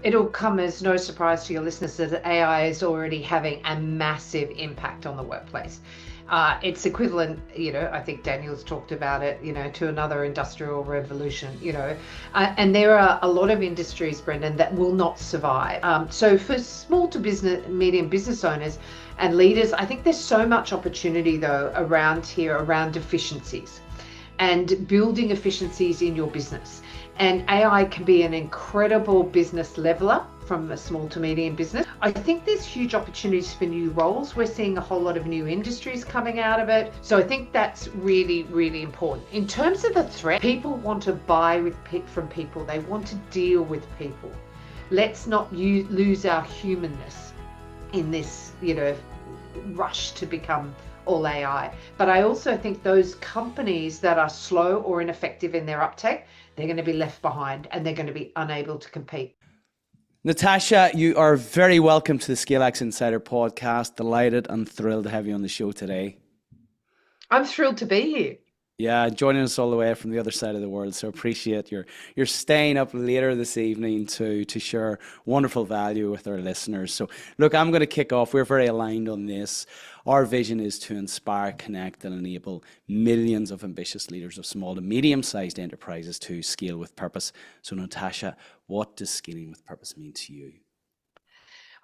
It'll come as no surprise to your listeners that AI is already having a massive impact on the workplace. It's equivalent, I think Daniel's talked about it, to another industrial revolution, and there are a lot of industries, Brendan, that will not survive. So for small to medium business owners and leaders, I think there's so much opportunity though around efficiencies and building efficiencies in your business. And AI can be an incredible business leveler from a small to medium business. I think there's huge opportunities for new roles. We're seeing a whole lot of new industries coming out of it. So I think that's really, really important. In terms of the threat, people want to buy from people. They want to deal with people. Let's not lose our humanness in this, rush to become all AI. But I also think those companies that are slow or ineffective in their uptake, they're going to be left behind and they're going to be unable to compete. Natasha, you are very welcome to the ScaleX Insider Podcast. Delighted and thrilled to have you on the show today. I'm thrilled to be here. Yeah, joining us all the way from the other side of the world. So appreciate your staying up later this evening to share wonderful value with our listeners. So look, I'm going to kick off. We're very aligned on this. Our vision is to inspire, connect, and enable millions of ambitious leaders of small to medium-sized enterprises to scale with purpose. So Natasha, what does scaling with purpose mean to you?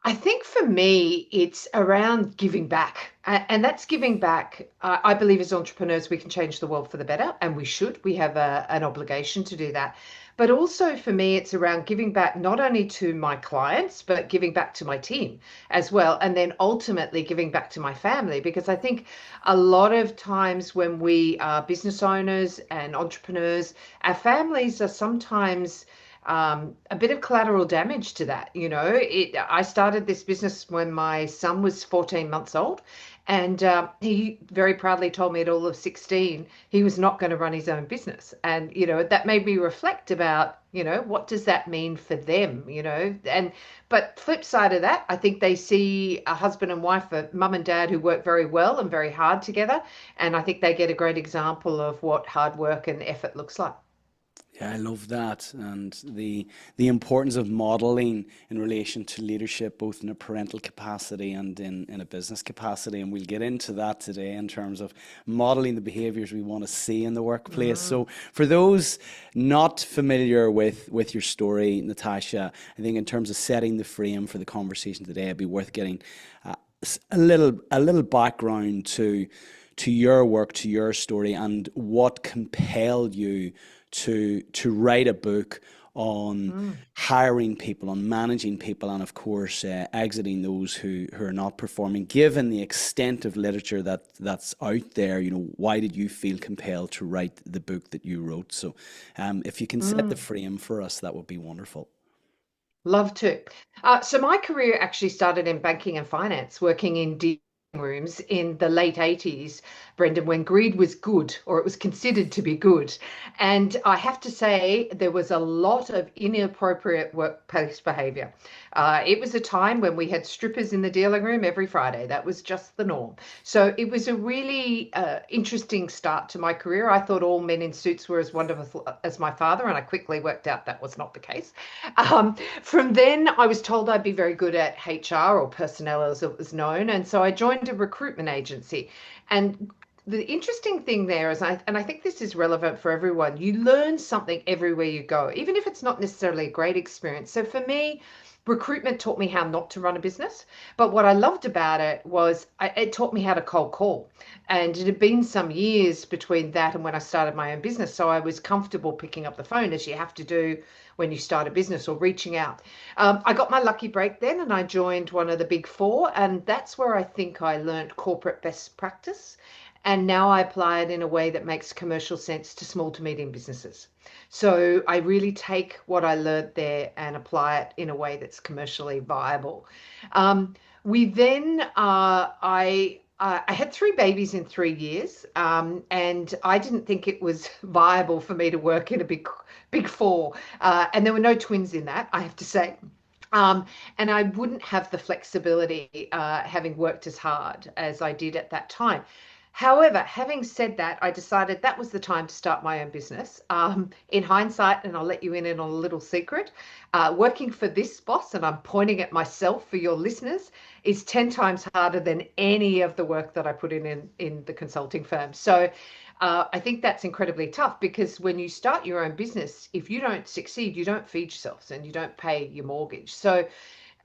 I think for me, it's around giving back. And that's giving back. I believe as entrepreneurs, we can change the world for the better, and we should. We have an obligation to do that. But also for me, it's around giving back not only to my clients, but giving back to my team as well. And then ultimately giving back to my family, because I think a lot of times when we are business owners and entrepreneurs, our families are sometimes a bit of collateral damage to that. I started this business when my son was 14 months old, and he very proudly told me at all of 16 he was not going to run his own business. And that made me reflect about what does that mean for them. But flip side of that, I think they see a husband and wife, a mum and dad, who work very well and very hard together, and I think they get a great example of what hard work and effort looks like. Yeah, I love that, and the importance of modeling in relation to leadership, both in a parental capacity and in a business capacity. And we'll get into that today in terms of modeling the behaviors we want to see in the workplace. So for those not familiar with your story, Natasha, I think in terms of setting the frame for the conversation today, it'd be worth getting a little background to your work, to your story, and what compelled you to write a book on hiring people, on managing people, and of course exiting those who are not performing. Given the extent of literature that's out there, why did you feel compelled to write the book that you wrote? So if you can set the frame for us, that would be wonderful. Love to. So my career actually started in banking and finance, working in rooms in the late 80s, Brendan, when greed was good, or it was considered to be good. And I have to say, there was a lot of inappropriate workplace behavior. It was a time when we had strippers in the dealing room every Friday. That was just the norm. So it was a really interesting start to my career. I thought all men in suits were as wonderful as my father, and I quickly worked out that was not the case. From then, I was told I'd be very good at HR, or personnel as it was known. And so I joined a recruitment agency. And the interesting thing there is, and I think this is relevant for everyone, you learn something everywhere you go, even if it's not necessarily a great experience. So for me, recruitment taught me how not to run a business. But what I loved about it was it taught me how to cold call. And it had been some years between that and when I started my own business. So I was comfortable picking up the phone, as you have to do when you start a business, or reaching out. I got my lucky break then, and I joined one of the big four. And that's where I think I learned corporate best practice. And now I apply it in a way that makes commercial sense to small to medium businesses. So I really take what I learned there and apply it in a way that's commercially viable. We then, I had 3 babies in 3 years, and I didn't think it was viable for me to work in a big four. And there were no twins in that, I have to say. And I wouldn't have the flexibility, having worked as hard as I did at that time. However, having said that, I decided that was the time to start my own business. In hindsight, and I'll let you in on a little secret, working for this boss, and I'm pointing at myself for your listeners, is 10 times harder than any of the work that I put in the consulting firm. So I think that's incredibly tough, because when you start your own business, if you don't succeed, you don't feed yourself and you don't pay your mortgage. So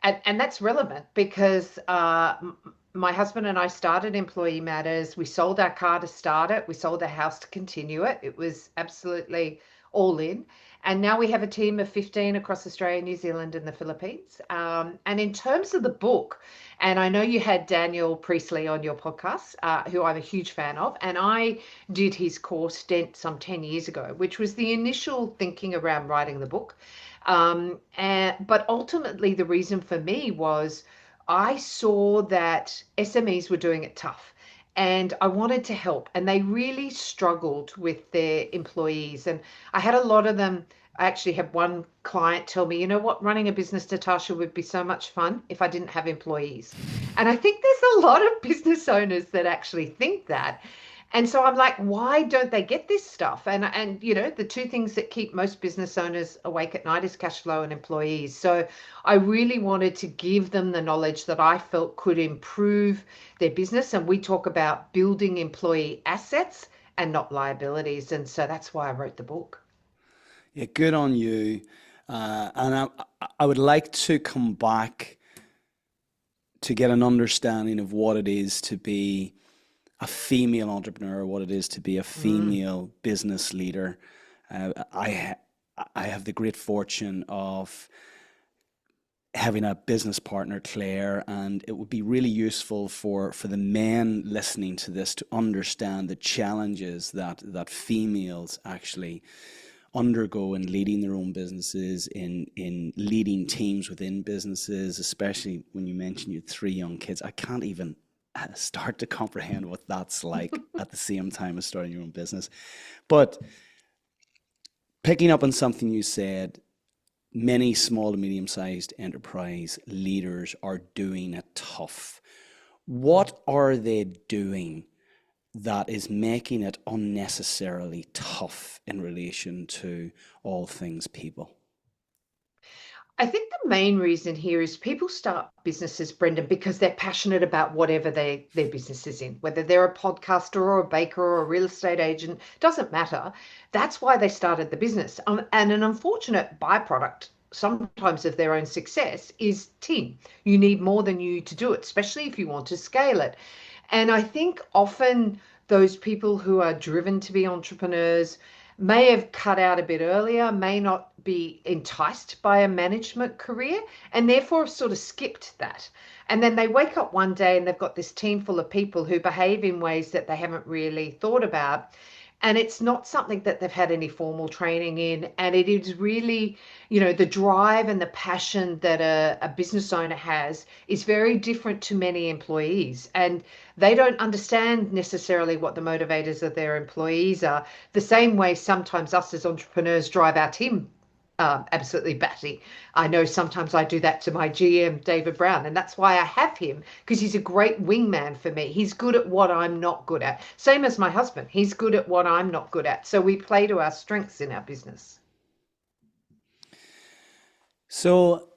and that's relevant because my husband and I started Employee Matters. We sold our car to start it. We sold our house to continue it. It was absolutely all in. And now we have a team of 15 across Australia, New Zealand, and the Philippines. And in terms of the book, and I know you had Daniel Priestley on your podcast, who I'm a huge fan of, and I did his course some 10 years ago, which was the initial thinking around writing the book. But ultimately, the reason for me was I saw that SMEs were doing it tough and I wanted to help. And they really struggled with their employees. And I had a lot of them. I actually had one client tell me, you know what, running a business, Natasha, would be so much fun if I didn't have employees. And I think there's a lot of business owners that actually think that. And so I'm like, why don't they get this stuff? And you know, the two things that keep most business owners awake at night is cash flow and employees. So I really wanted to give them the knowledge that I felt could improve their business. And we talk about building employee assets and not liabilities. And so that's why I wrote the book. Yeah, good on you. I would like to come back to get an understanding of what it is to be a female entrepreneur, what it is to be a female business leader. I have the great fortune of having a business partner, Claire, and it would be really useful for the men listening to this to understand the challenges that females actually undergo in leading their own businesses, in leading teams within businesses, especially when you mentioned you had 3 young kids. I can't even start to comprehend what that's like at the same time as starting your own business. But picking up on something you said, many small to medium-sized enterprise leaders are doing it tough. What are they doing that is making it unnecessarily tough in relation to all things people? I think the main reason here is people start businesses, Brendan, because they're passionate about whatever their business is in, whether they're a podcaster or a baker or a real estate agent, doesn't matter. That's why they started the business. And an unfortunate byproduct sometimes of their own success is team. You need more than you to do it, especially if you want to scale it. And I think often those people who are driven to be entrepreneurs may have cut out a bit earlier, may not be enticed by a management career, and therefore have sort of skipped that. And then they wake up one day and they've got this team full of people who behave in ways that they haven't really thought about. And it's not something that they've had any formal training in. And it is really, you know, the drive and the passion that a business owner has is very different to many employees. And they don't understand necessarily what the motivators of their employees are. The same way sometimes us as entrepreneurs drive our team absolutely batty. I know sometimes I do that to my GM, David Brown, and that's why I have him, because he's a great wingman for me. He's good at what I'm not good at. Same as my husband. He's good at what I'm not good at. So we play to our strengths in our business. So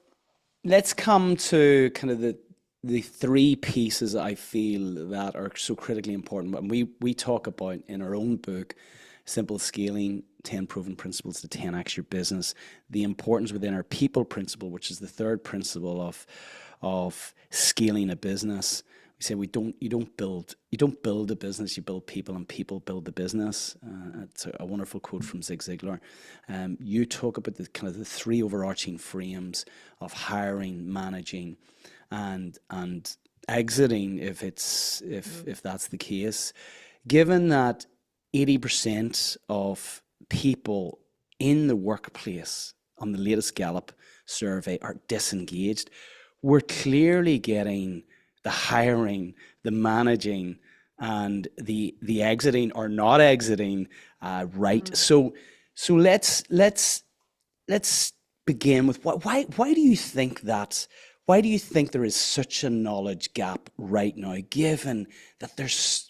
let's come to kind of the 3 pieces I feel that are so critically important. And we talk about in our own book, Simple Scaling, 10 Proven Principles to 10x Your Business, the importance within our people principle, which is the 3rd principle of scaling a business. We say you don't build a business, you build people, and people build the business. It's a wonderful quote from Zig Ziglar. You talk about the kind of the 3 overarching frames of hiring, managing, and exiting if that's the case. Given that 80% of people in the workplace on the latest Gallup survey are disengaged, we're clearly getting the hiring, the managing, and the exiting or not exiting right. So let's begin with why do you think that's why do you think there is such a knowledge gap right now, given that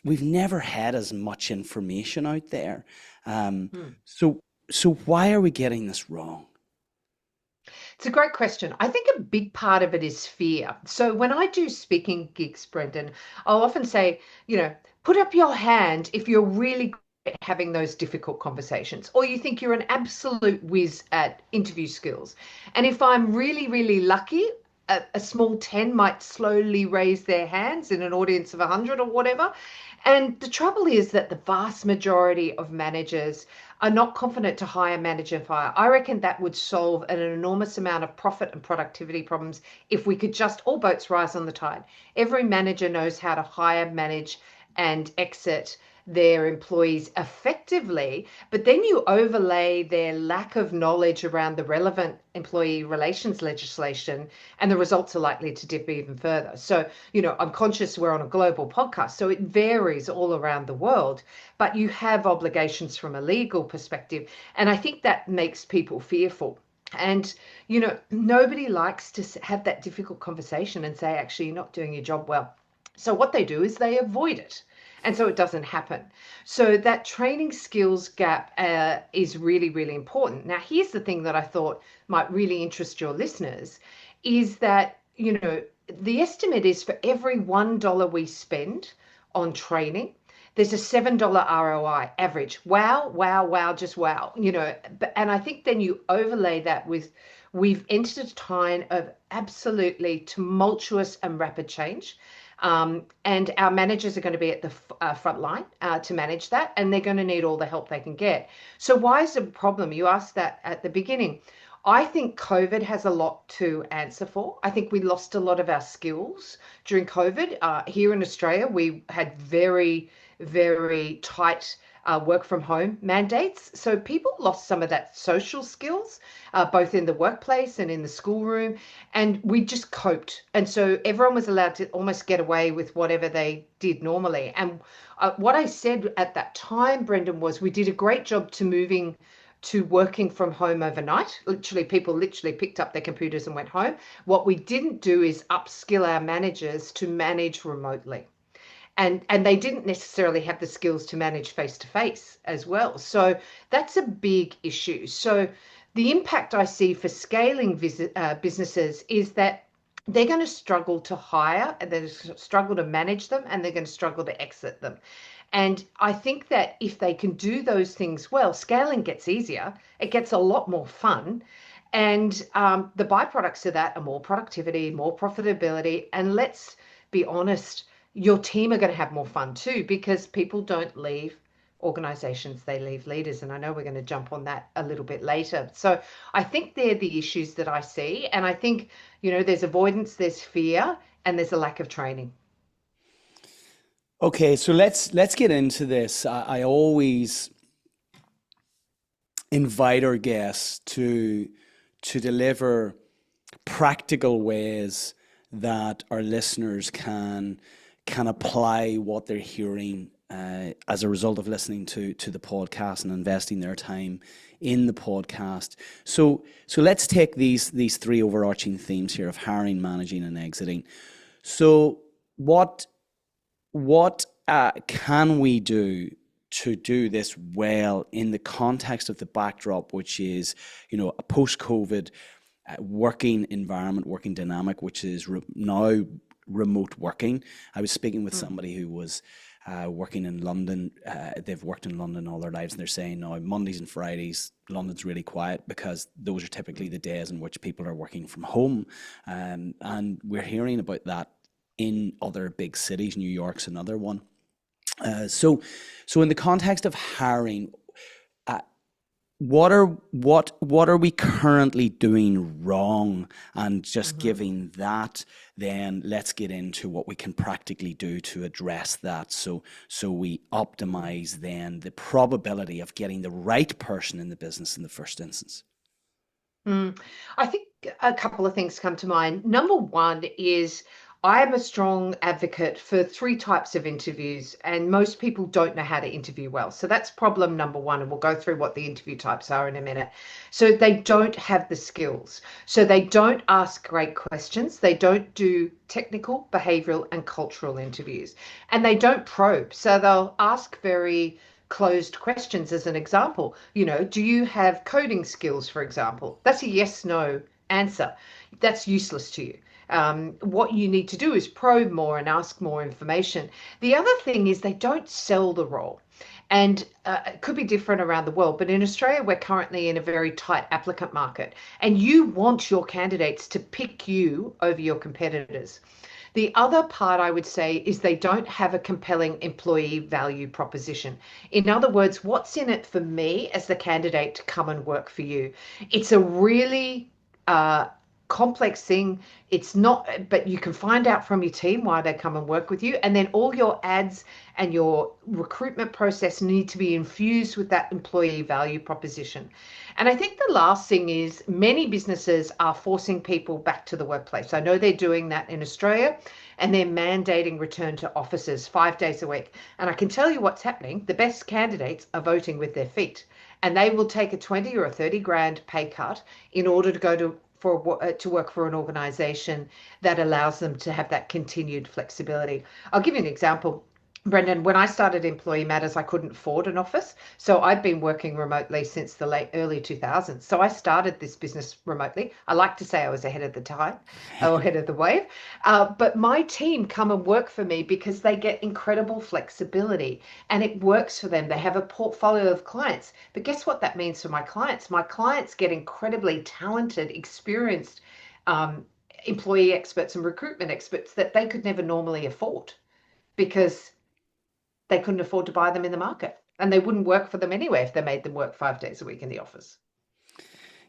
we've never had as much information out there? Hmm. So why are we getting this wrong? It's a great question. I think a big part of it is fear. So when I do speaking gigs, Brendan, I'll often say, put up your hand if you're really good at having those difficult conversations, or you think you're an absolute whiz at interview skills. And if I'm really, really lucky, a small 10 might slowly raise their hands in an audience of 100 or whatever. And the trouble is that the vast majority of managers are not confident to hire, manage, and fire. I reckon that would solve an enormous amount of profit and productivity problems if we could just all boats rise on the tide. Every manager knows how to hire, manage, and exit their employees effectively, but then you overlay their lack of knowledge around the relevant employee relations legislation, and the results are likely to dip even further. So, I'm conscious we're on a global podcast, so it varies all around the world, but you have obligations from a legal perspective. And I think that makes people fearful. And, nobody likes to have that difficult conversation and say, actually, you're not doing your job well. So what they do is they avoid it. And so it doesn't happen. So that training skills gap is really, really important. Now, here's the thing that I thought might really interest your listeners is that, the estimate is for every $1 we spend on training, there's a $7 ROI average. Wow, wow, wow, just wow. And I think then you overlay that with we've entered a time of absolutely tumultuous and rapid change. And our managers are going to be at the front line to manage that, and they're going to need all the help they can get. So why is it a problem? You asked that at the beginning. I think COVID has a lot to answer for. I think we lost a lot of our skills during COVID. Here in Australia, we had very, very tight work from home mandates. So people lost some of that social skills, both in the workplace and in the schoolroom, and we just coped. And so everyone was allowed to almost get away with whatever they did normally. And what I said at that time, Brendan, was we did a great job to moving to working from home overnight. People literally picked up their computers and went home. What we didn't do is upskill our managers to manage remotely. And they didn't necessarily have the skills to manage face to face as well. So that's a big issue. So the impact I see for scaling businesses is that they're going to struggle to hire, and they're going to struggle to manage them, and they're going to struggle to exit them. And I think that if they can do those things well, scaling gets easier. It gets a lot more fun. And the byproducts of that are more productivity, more profitability. And let's be honest, your team are going to have more fun too, because people don't leave organizations, they leave leaders. And I know we're going to jump on that a little bit later. So I think they're the issues that I see. And I think, there's avoidance, there's fear, and there's a lack of training. Okay, so let's get into this. I always invite our guests to deliver practical ways that our listeners can apply what they're hearing as a result of listening to the podcast and investing their time in the podcast. So let's take these three overarching themes here of hiring, managing, and exiting. So what can we do to do this well in the context of the backdrop, which is, a post-COVID working environment, working dynamic, which is now remote working. I was speaking with somebody who was working in London. They've worked in London all their lives, and they're saying now Mondays and Fridays, London's really quiet because those are typically the days in which people are working from home. And we're hearing about that in other big cities. New York's another one. So in the context of hiring, what are we currently doing wrong? And just giving that, then let's get into what we can practically do to address that. So we optimize then the probability of getting the right person in the business in the first instance. I think a couple of things come to mind. Number one is I am a strong advocate for three types of interviews, and most people don't know how to interview well. So that's problem number one, and we'll go through what the interview types are in a minute. So they don't have the skills. So they don't ask great questions. They don't do technical, behavioral, and cultural interviews, and they don't probe. So they'll ask very closed questions. As an example, do you have coding skills, for example? That's a yes, no answer. That's useless to you. What you need to do is probe more and ask more information. The other thing is they don't sell the role. And it could be different around the world, but in Australia, we're currently in a very tight applicant market, and you want your candidates to pick you over your competitors. The other part I would say is they don't have a compelling employee value proposition. In other words, what's in it for me as the candidate to come and work for you? It's a really complex thing. It's not, but you can find out from your team why they come and work with you. And then all your ads and your recruitment process need to be infused with that employee value proposition. And I think the last thing is many businesses are forcing people back to the workplace. I know they're doing that in Australia, and they're mandating return to offices 5 days a week. And I can tell you what's happening. The best candidates are voting with their feet, and they will take a 20 or a 30 grand pay cut in order to go to work for an organization that allows them to have that continued flexibility. I'll give you an example. Brendan, when I started Employee Matters, I couldn't afford an office. So I've been working remotely since the early 2000s. So I started this business remotely. I like to say I was ahead of the time or ahead of the wave. But my team come and work for me because they get incredible flexibility and it works for them. They have a portfolio of clients. But guess what that means for my clients? My clients get incredibly talented, experienced employee experts and recruitment experts that they could never normally afford because they couldn't afford to buy them in the market, and they wouldn't work for them anyway if they made them work 5 days a week in the office.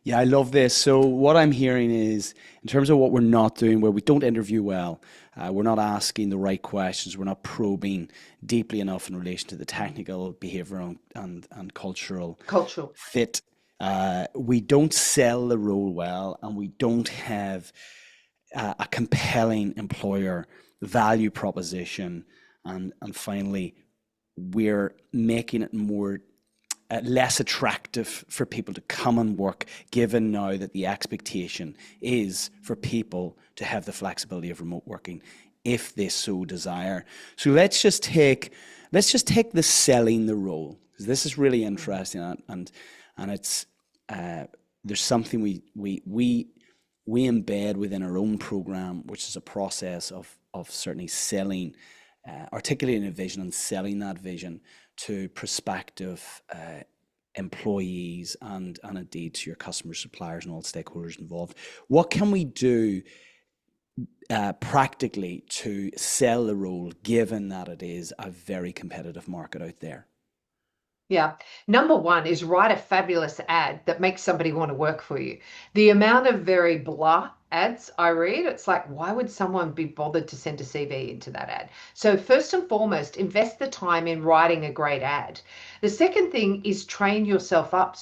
Yeah, I love this. So what I'm hearing is, in terms of what we're not doing, where we don't interview well, we're not asking the right questions, we're not probing deeply enough in relation to the technical, behavioral, and cultural fit. We don't sell the role well, and we don't have a compelling employer value proposition. And finally, we're making it more less attractive for people to come and work, given now that the expectation is for people to have the flexibility of remote working if they so desire. So let's just take the selling the role, because this is really interesting, and it's there's something we embed within our own program, which is a process of certainly selling, articulating a vision and selling that vision to prospective employees and indeed to your customers, suppliers, and all stakeholders involved. What can we do practically to sell the role, given that it is a very competitive market out there? Yeah. Number one is write a fabulous ad that makes somebody want to work for you. The amount of very blah ads I read, it's like, why would someone be bothered to send a CV into that ad? So first and foremost, invest the time in writing a great ad. The second thing is train yourself up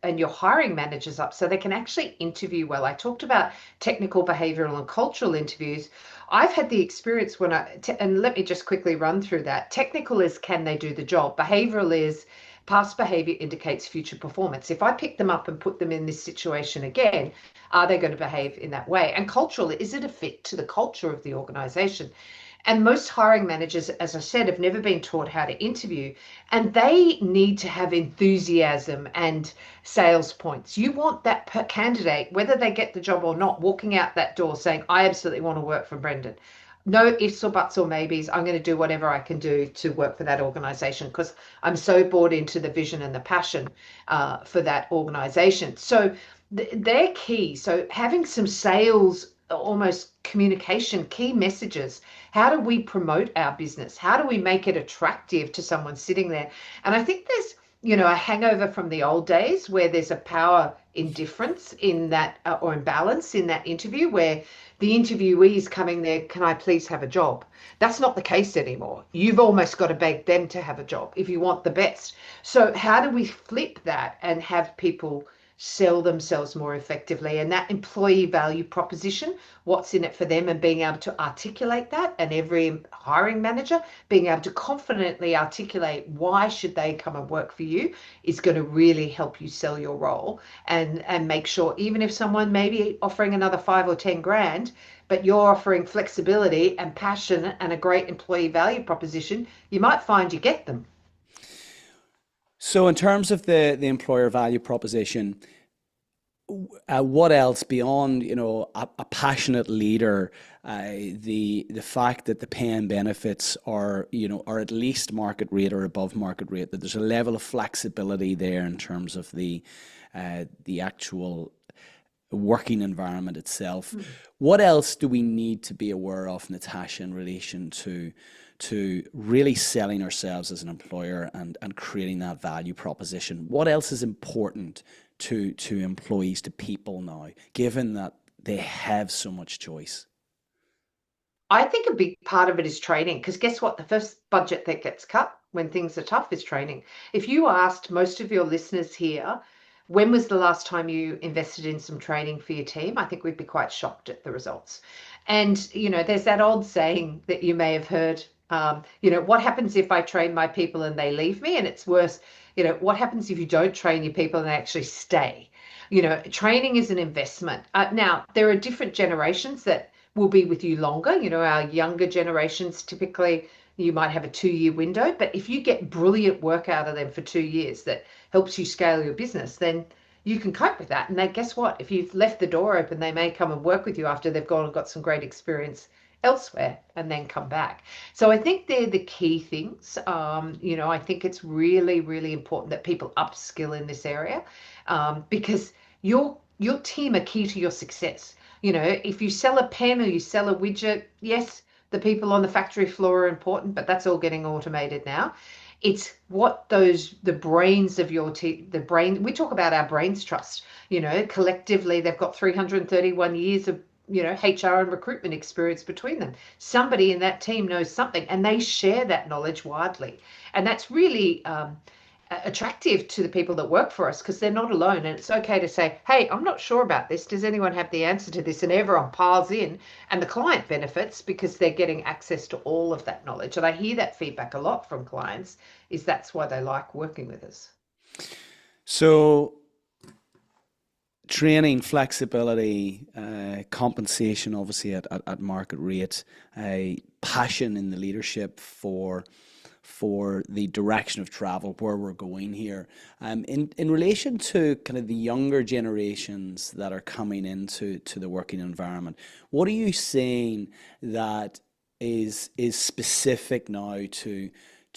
and your hiring managers up so they can actually interview well. I talked about technical, behavioral, and cultural interviews. I've had the experience and let me just quickly run through that. Technical is, can they do the job? Behavioral is, past behavior indicates future performance. If I pick them up and put them in this situation again, are they going to behave in that way? And cultural, is it a fit to the culture of the organization? And most hiring managers, as I said, have never been taught how to interview, and they need to have enthusiasm and sales points. You want that candidate, whether they get the job or not, walking out that door saying, I absolutely want to work for Brendan. No ifs or buts or maybes. I'm going to do whatever I can do to work for that organization because I'm so bought into the vision and the passion for that organization. So they're key. So having some sales, almost communication, key messages. How do we promote our business? How do we make it attractive to someone sitting there? And I think there's, a hangover from the old days where there's a power indifference in that or imbalance in that interview where the interviewee is coming there, can I please have a job? That's not the case anymore. You've almost got to beg them to have a job if you want the best. So how do we flip that and have people sell themselves more effectively. And that employee value proposition, what's in it for them, and being able to articulate that, and every hiring manager being able to confidently articulate why should they come and work for you, is going to really help you sell your role, and make sure, even if someone may be offering another 5 or 10 grand, but you're offering flexibility and passion and a great employee value proposition, you might find you get them. So in terms of the employer value proposition, what else beyond, a passionate leader, the fact that the pay and benefits are at least market rate or above market rate, that there's a level of flexibility there in terms of the actual working environment itself. What else do we need to be aware of, Natasha, in relation to really selling ourselves as an employer and creating that value proposition? What else is important to employees, to people now, given that they have so much choice? I think a big part of it is training, because guess what? The first budget that gets cut when things are tough is training. If you asked most of your listeners here, when was the last time you invested in some training for your team, I think we'd be quite shocked at the results. And, there's that old saying that you may have heard, what happens if I train my people and they leave me? And it's worse, what happens if you don't train your people and they actually stay? Training is an investment. Now, there are different generations that will be with you longer. Our younger generations, typically you might have a 2-year window, but if you get brilliant work out of them for 2 years that helps you scale your business, then you can cope with that. And then guess what? If you've left the door open, they may come and work with you after they've gone and got some great experience elsewhere and then come back. So I think they're the key things. I think it's really, really important that people upskill in this area, because your team are key to your success. If you sell a pen or you sell a widget, yes, the people on the factory floor are important, but that's all getting automated now. It's what the brains of your team, we talk about our brains trust, collectively, they've got 331 years of, HR and recruitment experience between them. Somebody in that team knows something, and they share that knowledge widely. And that's really, attractive to the people that work for us, because they're not alone, and it's okay to say, hey, I'm not sure about this, does anyone have the answer to this? And everyone piles in, and the client benefits because they're getting access to all of that knowledge. And I hear that feedback a lot from clients, is that's why they like working with us. So training, flexibility, compensation obviously at market rate, passion in the leadership for the direction of travel, where we're going here. In relation to kind of the younger generations that are coming into the working environment, what are you saying that is specific now to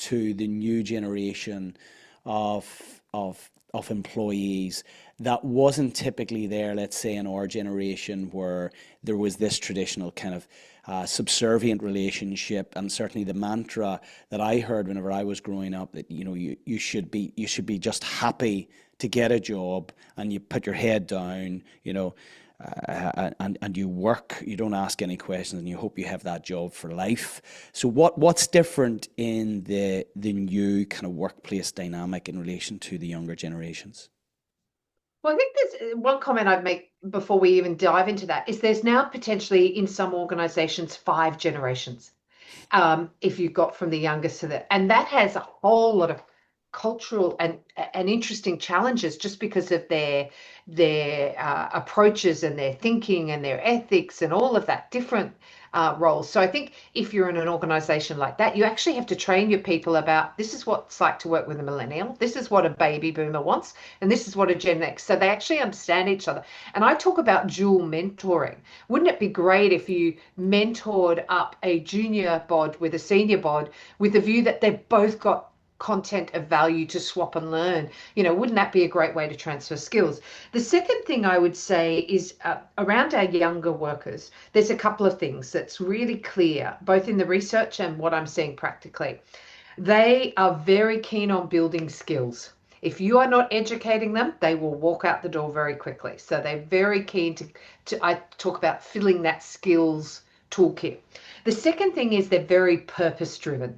the new generation of employees that wasn't typically there, let's say, in our generation, where there was this traditional kind of subservient relationship, and certainly the mantra that I heard whenever I was growing up, that you should be just happy to get a job, and you put your head down, and you work, you don't ask any questions, and you hope you have that job for life. So what's different in the new kind of workplace dynamic in relation to the younger generations? Well, I think there's one comment I'd make before we even dive into that, is there's now potentially in some organizations 5 generations, if you've got from the youngest to the, and that has a whole lot of cultural and interesting challenges, just because of their approaches and their thinking and their ethics and all of that different roles. So I think if you're in an organization like that, you actually have to train your people about, this is what it's like to work with a millennial, this is what a baby boomer wants, and this is what a Gen X, so they actually understand each other. And I talk about dual mentoring. Wouldn't it be great if you mentored up a junior bod with a senior bod, with the view that they've both got content of value to swap and learn? Wouldn't that be a great way to transfer skills? The second thing I would say is, around our younger workers, there's a couple of things that's really clear, both in the research and what I'm seeing practically. They are very keen on building skills. If you are not educating them, they will walk out the door very quickly. So they're very keen to I talk about filling that skills toolkit. The second thing is they're very purpose driven.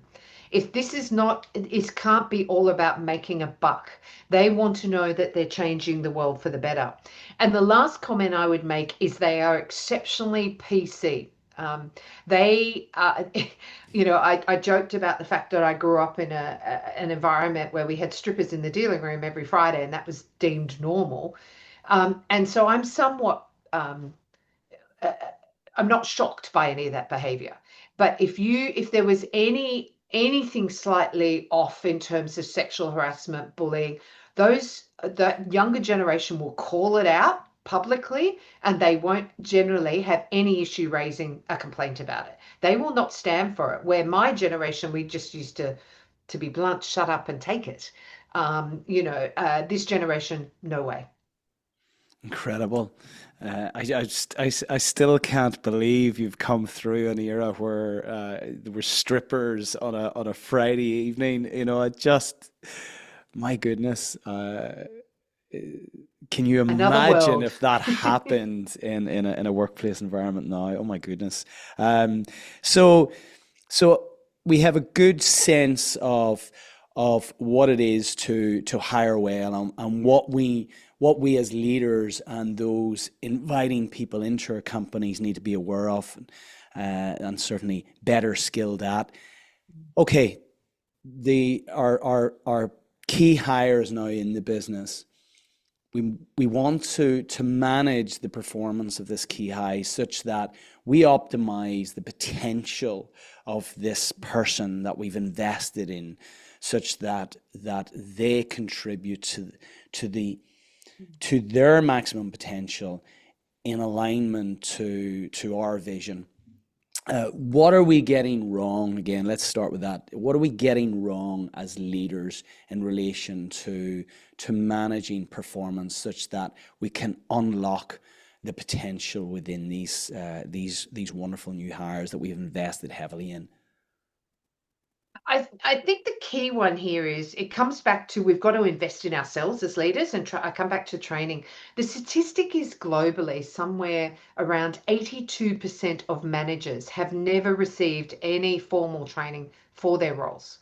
If this is not, it can't be all about making a buck. They want to know that they're changing the world for the better. And the last comment I would make is they are exceptionally PC. They I joked about the fact that I grew up in an environment where we had strippers in the dealing room every Friday, and that was deemed normal. And so I'm somewhat uh, I'm not shocked by any of that behavior. But if there was anything slightly off in terms of sexual harassment, bullying, the younger generation will call it out publicly, and they won't generally have any issue raising a complaint about it. They will not stand for it. Where my generation, we just used to be blunt, shut up and take it. This generation, no way. Incredible. I still can't believe you've come through an era where there were strippers on a Friday evening. I just, my goodness, can you Another imagine world. if that happened in a workplace environment now? Oh my goodness. Um, so so we have a good sense of what it is to hire well, and what we as leaders and those inviting people into our companies need to be aware of, and certainly better skilled at. Okay, our key hires now in the business. We want to manage the performance of this key high such that we optimize the potential of this person that we've invested in, such that they contribute to the to their maximum potential in alignment to our vision. What are we getting wrong? Again, let's start with that. What are we getting wrong as leaders in relation to managing performance such that we can unlock the potential within these wonderful new hires that we've invested heavily in? I think the key one here is it comes back to we've got to invest in ourselves as leaders, and I come back to training. The statistic is globally somewhere around 82% of managers have never received any formal training for their roles.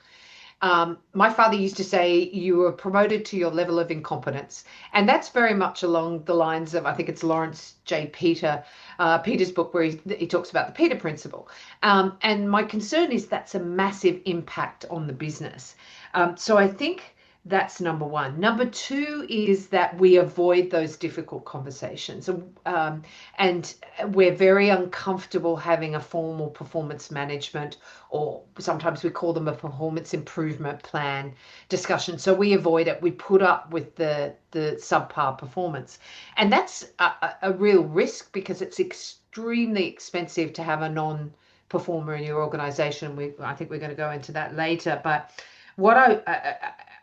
My father used to say you were promoted to your level of incompetence. And that's very much along the lines of, I think it's Lawrence J. Peter's book where he talks about the Peter Principle. And my concern is that's a massive impact on the business. So I think that's number one. Number two is that we avoid those difficult conversations. And we're very uncomfortable having a formal performance management, or sometimes we call them a performance improvement plan discussion. So we avoid it. We put up with the subpar performance. And that's a real risk because it's extremely expensive to have a non-performer in your organization. I think we're going to go into that later. But what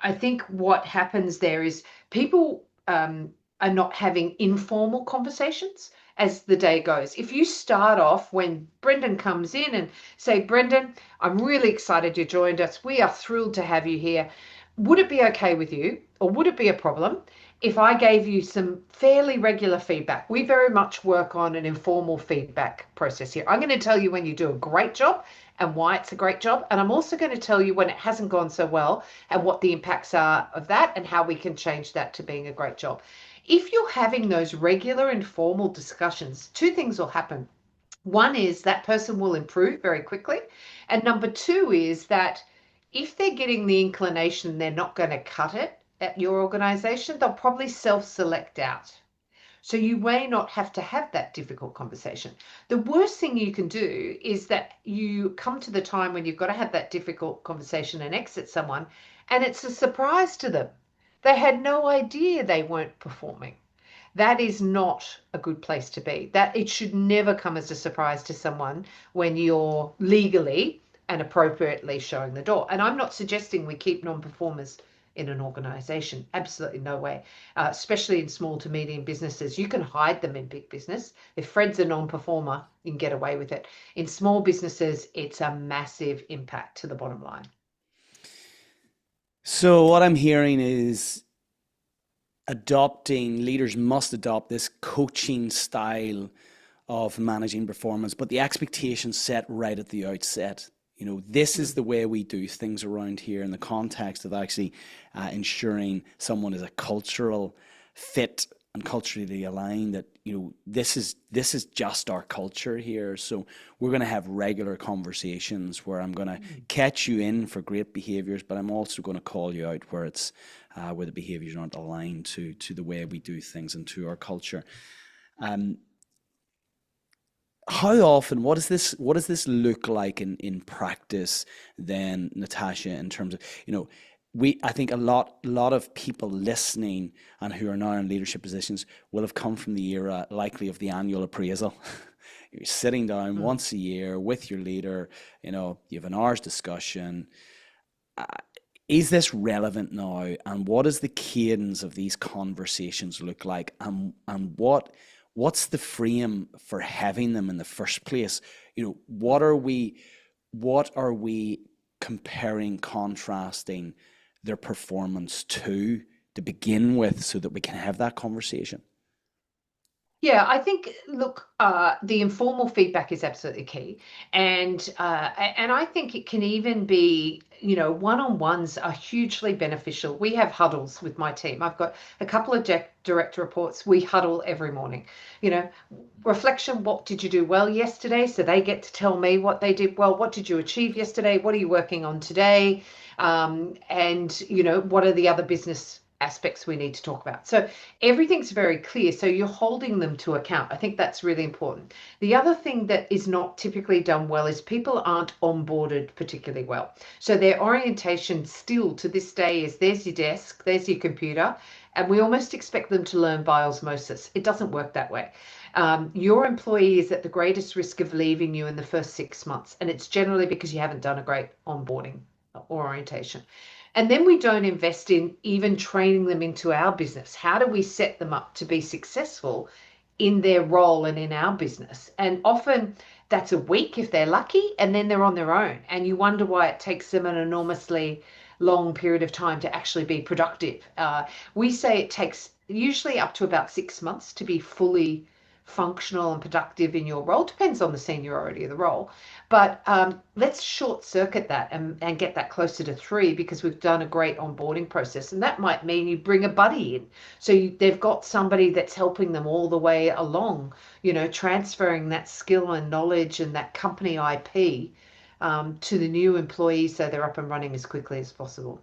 I think what happens there is people are not having informal conversations as the day goes. If you start off when Brendan comes in and say, Brendan, I'm really excited you joined us. We are thrilled to have you here. Would it be okay with you, or would it be a problem if I gave you some fairly regular feedback? We very much work on an informal feedback process here. I'm going to tell you when you do a great job and why it's a great job. And I'm also going to tell you when it hasn't gone so well and what the impacts are of that and how we can change that to being a great job. If you're having those regular informal discussions, two things will happen. One is that person will improve very quickly. And number two is that if they're getting the inclination they're not going to cut it at your organization, they'll probably self-select out. So you may not have to have that difficult conversation. The worst thing you can do is that you come to the time when you've got to have that difficult conversation and exit someone, and it's a surprise to them. They had no idea they weren't performing. That is not a good place to be. That it should never come as a surprise to someone when you're legally and appropriately showing the door. And I'm not suggesting we keep non-performers in an organization. Absolutely no way. Especially in small to medium businesses. You can hide them in big business. If Fred's a non-performer, you can get away with it. In small businesses, it's a massive impact to the bottom line. So what I'm hearing is leaders must adopt this coaching style of managing performance, but the expectations set right at the outset. This is the way we do things around here in the context of actually ensuring someone is a cultural fit and culturally aligned, that this is just our culture here. So we're going to have regular conversations where I'm going to catch you in for great behaviors, but I'm also going to call you out where it's where the behaviors aren't aligned to the way we do things and to our culture. How often, what does this look like in practice then, Natasha, in terms of, I think a lot of people listening and who are now in leadership positions will have come from the era likely of the annual appraisal. You're sitting down once a year with your leader, you have an hour's discussion. Is this relevant now? And what does the cadence of these conversations look like? And what's the frame for having them in the first place? What are we comparing, contrasting their performance to begin with, so that we can have that conversation? Yeah, I think, look, the informal feedback is absolutely key, and I think it can even be, one-on-ones are hugely beneficial. We have huddles with my team. I've got a couple of direct reports. We huddle every morning. Reflection: what did you do well yesterday? So they get to tell me what they did well. What did you achieve yesterday? What are you working on today? And what are the other business aspects we need to talk about? So everything's very clear. So you're holding them to account. I think that's really important. The other thing that is not typically done well is people aren't onboarded particularly well. So their orientation still to this day is, there's your desk, there's your computer, and we almost expect them to learn by osmosis. It doesn't work that way. Your employee is at the greatest risk of leaving you in the first 6 months, and it's generally because you haven't done a great onboarding or orientation. And then we don't invest in even training them into our business. How do we set them up to be successful in their role and in our business? And often that's a week if they're lucky, and then they're on their own. And you wonder why it takes them an enormously long period of time to actually be productive. We say it takes usually up to about 6 months to be fully functional and productive in your role. Depends on the seniority of the role, but let's short circuit that and get that closer to 3, because we've done a great onboarding process. And that might mean you bring a buddy in, so they've got somebody that's helping them all the way along, transferring that skill and knowledge and that company IP to the new employees, so they're up and running as quickly as possible.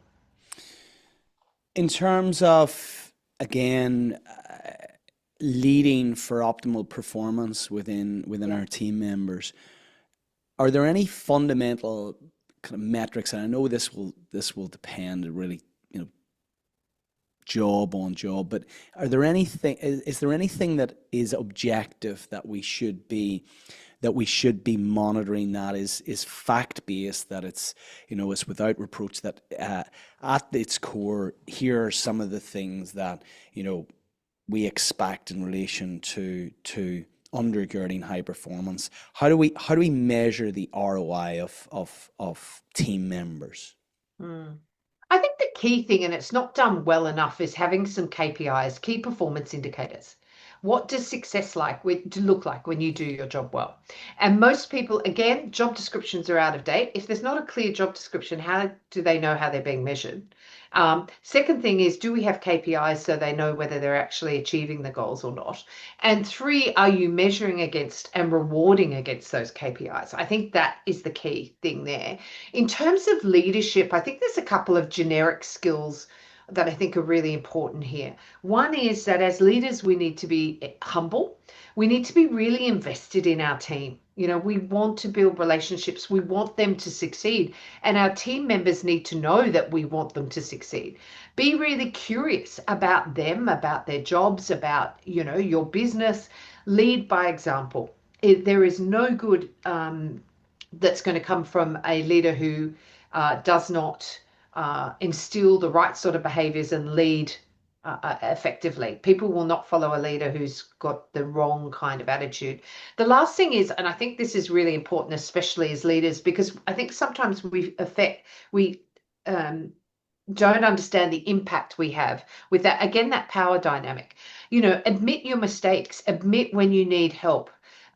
In terms of, again, leading for optimal performance within our team members, are there any fundamental kind of metrics? And I know this will depend really, job on job, but is there anything that is objective that we should be monitoring, that is fact based, that it's it's without reproach, that at its core, here are some of the things that we expect in relation to undergirding high performance? How do we measure the ROI of team members? I think the key thing, and it's not done well enough, is having some KPIs, key performance indicators. What does success look like when you do your job well? And most people, again, job descriptions are out of date. If there's not a clear job description, how do they know how they're being measured? Second thing is, do we have KPIs so they know whether they're actually achieving the goals or not? And 3, are you measuring against and rewarding against those KPIs? I think that is the key thing there. In terms of leadership, I think there's a couple of generic skills that I think are really important here. One is that as leaders, we need to be humble. We need to be really invested in our team. We want to build relationships. We want them to succeed. And our team members need to know that we want them to succeed. Be really curious about them, about their jobs, about, your business. Lead by example. There is no good that's going to come from a leader who does not instill the right sort of behaviors and lead effectively. People will not follow a leader who's got the wrong kind of attitude. The last thing is, and I think this is really important, especially as leaders, because I think sometimes we don't understand the impact we have with that. Again, that power dynamic. Admit your mistakes, admit when you need help.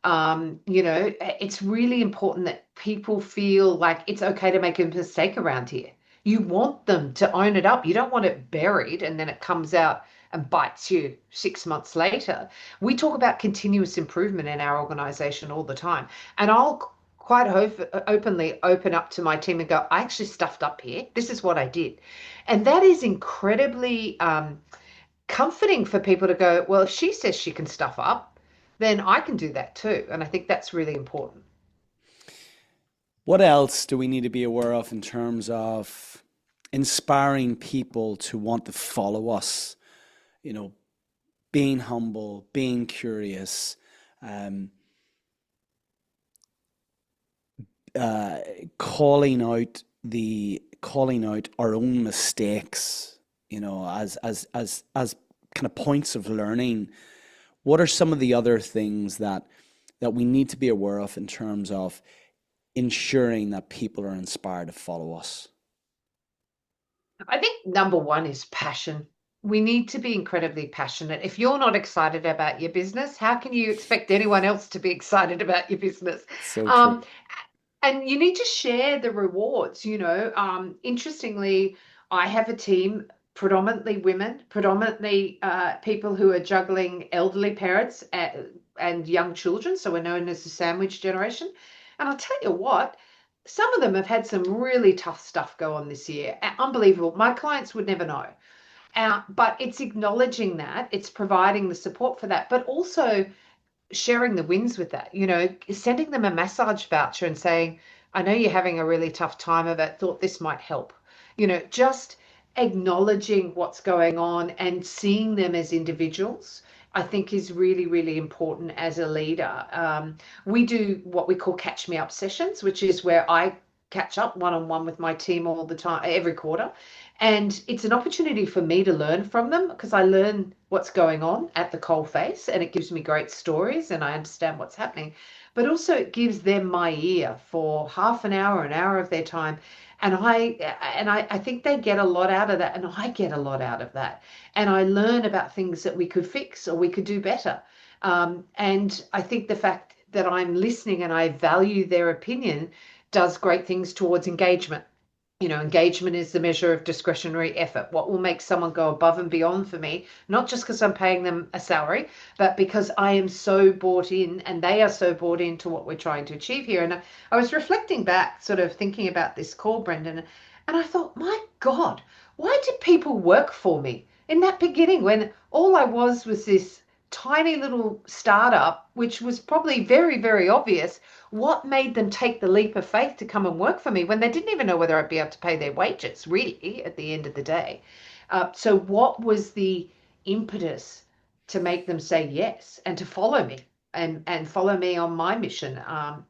It's really important that people feel like it's okay to make a mistake around here. You want them to own it up. You don't want it buried and then it comes out and bites you 6 months later. We talk about continuous improvement in our organization all the time. And I'll quite openly open up to my team and go, I actually stuffed up here. This is what I did. And that is incredibly comforting for people to go, well, if she says she can stuff up, then I can do that too. And I think that's really important. What else do we need to be aware of in terms of inspiring people to want to follow us? You know, being humble, being curious, um, uh, calling out our own mistakes, as kind of points of learning. What are some of the other things that we need to be aware of in terms of ensuring that people are inspired to follow us? I think number one is passion. We need to be incredibly passionate. If you're not excited about your business, how can you expect anyone else to be excited about your business? So true. Um, and you need to share the rewards. Interestingly, I have a team, predominantly women, predominantly people who are juggling elderly parents and young children, so we're known as the sandwich generation. And I'll tell you what, some of them have had some really tough stuff go on this year. Unbelievable. My clients would never know. But it's acknowledging that, it's providing the support for that, but also sharing the wins with that, sending them a massage voucher and saying, I know you're having a really tough time of it, thought this might help. Just acknowledging what's going on and seeing them as individuals, I think is really, really important as a leader. We do what we call catch me up sessions, which is where I catch up one-on-one with my team all the time, every quarter. And it's an opportunity for me to learn from them because I learn what's going on at the coalface and it gives me great stories and I understand what's happening. But also it gives them my ear for half an hour of their time. And I think they get a lot out of that, and I get a lot out of that. And I learn about things that we could fix or we could do better. And I think the fact that I'm listening and I value their opinion does great things towards engagement. Engagement is the measure of discretionary effort. What will make someone go above and beyond for me, not just because I'm paying them a salary, but because I am so bought in and they are so bought into what we're trying to achieve here. And I was reflecting back, sort of thinking about this call, Brendan, and I thought, my God, why did people work for me in that beginning when all I was this tiny little startup, which was probably very, very obvious? What made them take the leap of faith to come and work for me when they didn't even know whether I'd be able to pay their wages, really, at the end of the day? So what was the impetus to make them say yes and to follow me and follow me on my mission?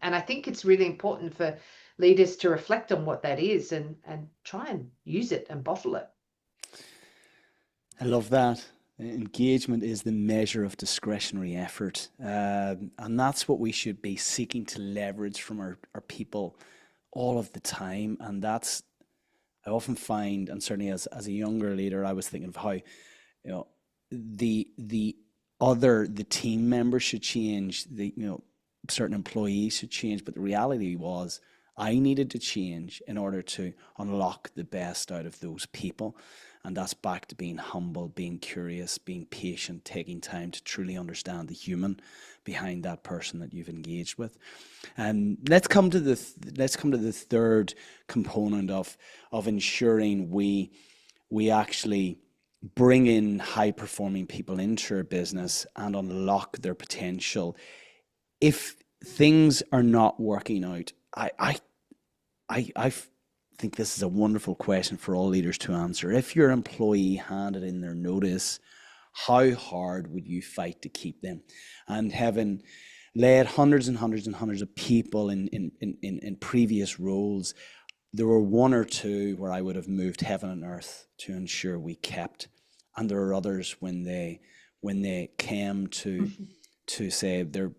And I think it's really important for leaders to reflect on what that is and try and use it and bottle it. I love that. Engagement is the measure of discretionary effort. And that's what we should be seeking to leverage from our people all of the time. And that's, I often find, and certainly as a younger leader, I was thinking of how, the team members should change, certain employees should change. But the reality was I needed to change in order to unlock the best out of those people. And that's back to being humble, being curious, being patient, taking time to truly understand the human behind that person that you've engaged with. And let's come to the third component of ensuring we actually bring in high performing people into our business and unlock their potential. If things are not working out, I think this is a wonderful question for all leaders to answer. If your employee handed in their notice, how hard would you fight to keep them? And having led hundreds and hundreds and hundreds of people in previous roles, there were one or two where I would have moved heaven and earth to ensure we kept. And there are others when they came to say they're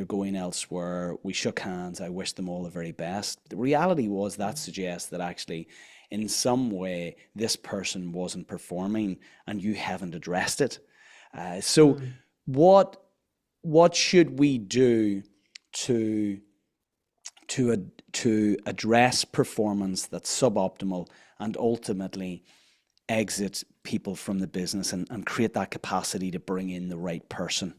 going elsewhere. We shook hands. I wish them all the very best. The reality was that suggests that actually in some way this person wasn't performing and you haven't addressed it. So what what should we do to address performance that's suboptimal and ultimately exit people from the business and create that capacity to bring in the right person?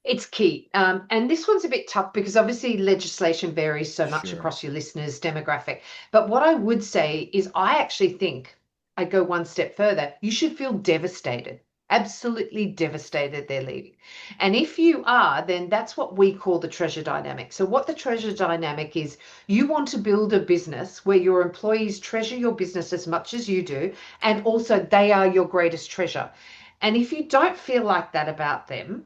It's key. And this one's a bit tough because obviously legislation varies so much Sure. across your listeners' demographic. But what I would say is I actually think I go one step further. You should feel devastated, absolutely devastated they're leaving. And if you are, then that's what we call the treasure dynamic. So what the treasure dynamic is, you want to build a business where your employees treasure your business as much as you do, and also they are your greatest treasure. And if you don't feel like that about them,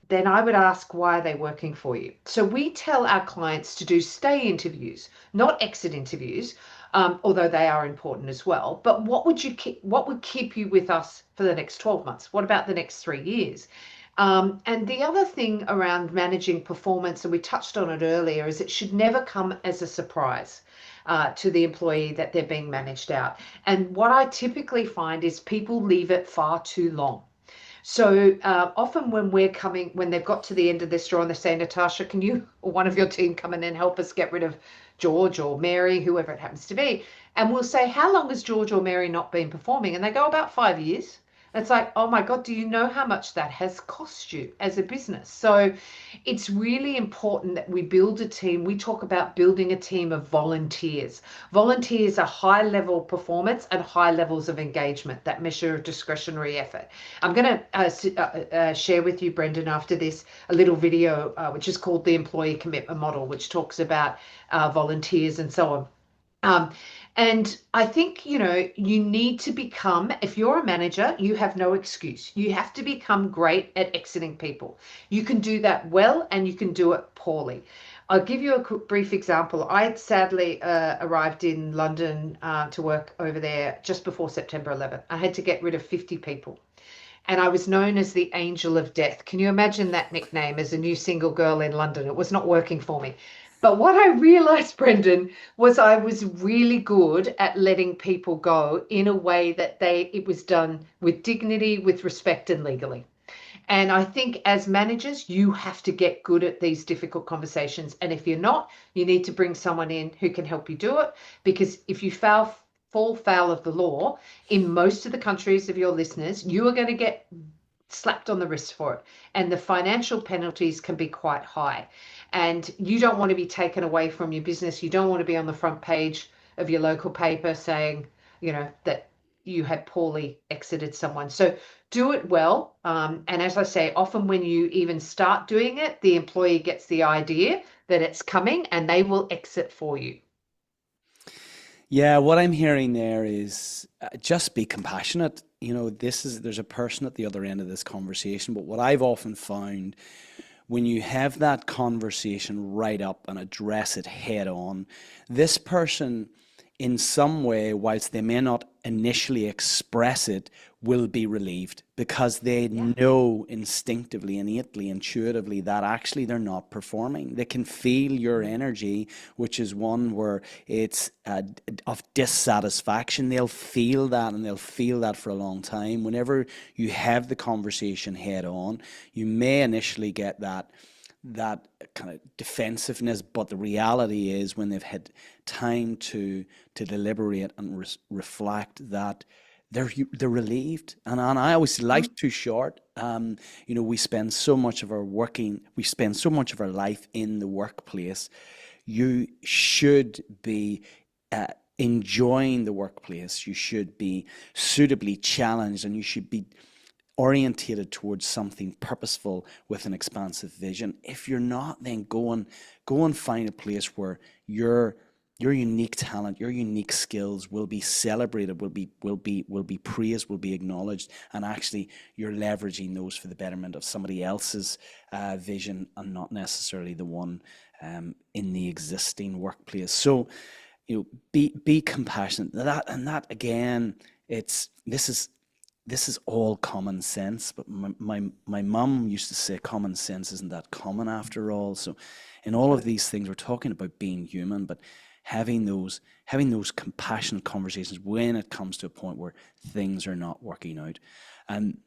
then I would ask, why are they working for you? So we tell our clients to do stay interviews, not exit interviews, although they are important as well. But what would keep you with us for the next 12 months? What about the next 3 years? And the other thing around managing performance, and we touched on it earlier, is it should never come as a surprise to the employee that they're being managed out. And what I typically find is people leave it far too long. So often when they've got to the end of their straw and they say, Natasha, can you or one of your team come in and help us get rid of George or Mary, whoever it happens to be? And we'll say, how long has George or Mary not been performing? And they go, about 5 years. It's like, oh my God, do you know how much that has cost you as a business? So it's really important that we build a team. We talk about building a team of volunteers. Volunteers are high level performance and high levels of engagement that measure discretionary effort. I'm going to share with you, Brendan, after this, a little video which is called the Employee Commitment Model, which talks about volunteers and so on. And I think, you need to become, if you're a manager, you have no excuse. You have to become great at exiting people. You can do that well and you can do it poorly. I'll give you a brief example. I sadly arrived in London to work over there just before September 11th. I had to get rid of 50 people. And I was known as the Angel of Death. Can you imagine that nickname as a new single girl in London? It was not working for me. But what I realized, Brendan, was I was really good at letting people go in a way that it was done with dignity, with respect, and legally. And I think as managers, you have to get good at these difficult conversations. And if you're not, you need to bring someone in who can help you do it. Because if you fall foul of the law in most of the countries of your listeners, you are going to get slapped on the wrist for it. And the financial penalties can be quite high. And you don't want to be taken away from your business. You don't want to be on the front page of your local paper saying, that you had poorly exited someone. So do it well. And as I say, often when you even start doing it, the employee gets the idea that it's coming and they will exit for you. Yeah, what I'm hearing there is just be compassionate. There's a person at the other end of this conversation, but what I've often found, when you have that conversation right up and address it head on, this person in some way, whilst they may not initially express it, will be relieved because they know instinctively, innately, intuitively that actually they're not performing. They can feel your energy, which is one where it's of dissatisfaction. They'll feel that, and they'll feel that for a long time. Whenever you have the conversation head on, you may initially get that kind of defensiveness, but the reality is when they've had time to deliberate and reflect, that they're relieved. And I always life too short. We spend so much of our life in the workplace. You should be enjoying the workplace. You should be suitably challenged, and you should be orientated towards something purposeful with an expansive vision. If you're not, then go and find a place where your unique talent, your unique skills will be celebrated, will be praised, will be acknowledged, and actually you're leveraging those for the betterment of somebody else's vision and not necessarily the one in the existing workplace. So be compassionate. That again, this is all common sense, but my mum used to say common sense isn't that common after all. So in all of these things, we're talking about being human, but having those compassionate conversations when it comes to a point where things are not working out. And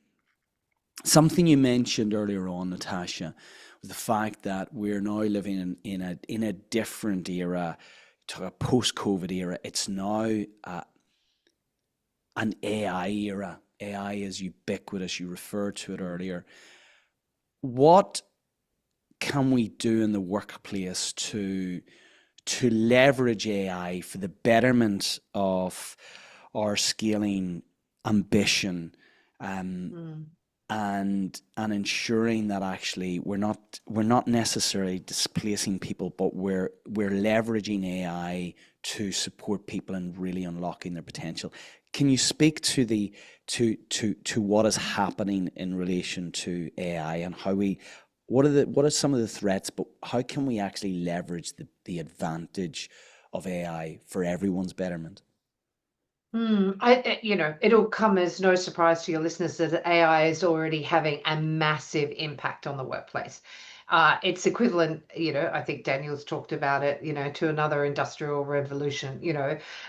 Something you mentioned earlier on, Natasha, was the fact that we're now living in a different era, to a post-COVID era. It's now an AI era. AI is ubiquitous. You referred to it earlier. What can we do in the workplace to leverage AI for the betterment of our scaling ambition, um, Mm. and ensuring that actually we're not necessarily displacing people, but we're leveraging AI to support people and really unlocking their potential. Can you speak to the to what is happening in relation to AI, and how we what are some of the threats, but how can we actually leverage the advantage of AI for everyone's betterment? It'll come as no surprise to your listeners that AI is already having a massive impact on the workplace. It's equivalent, I think Daniel's talked about it, to another industrial revolution,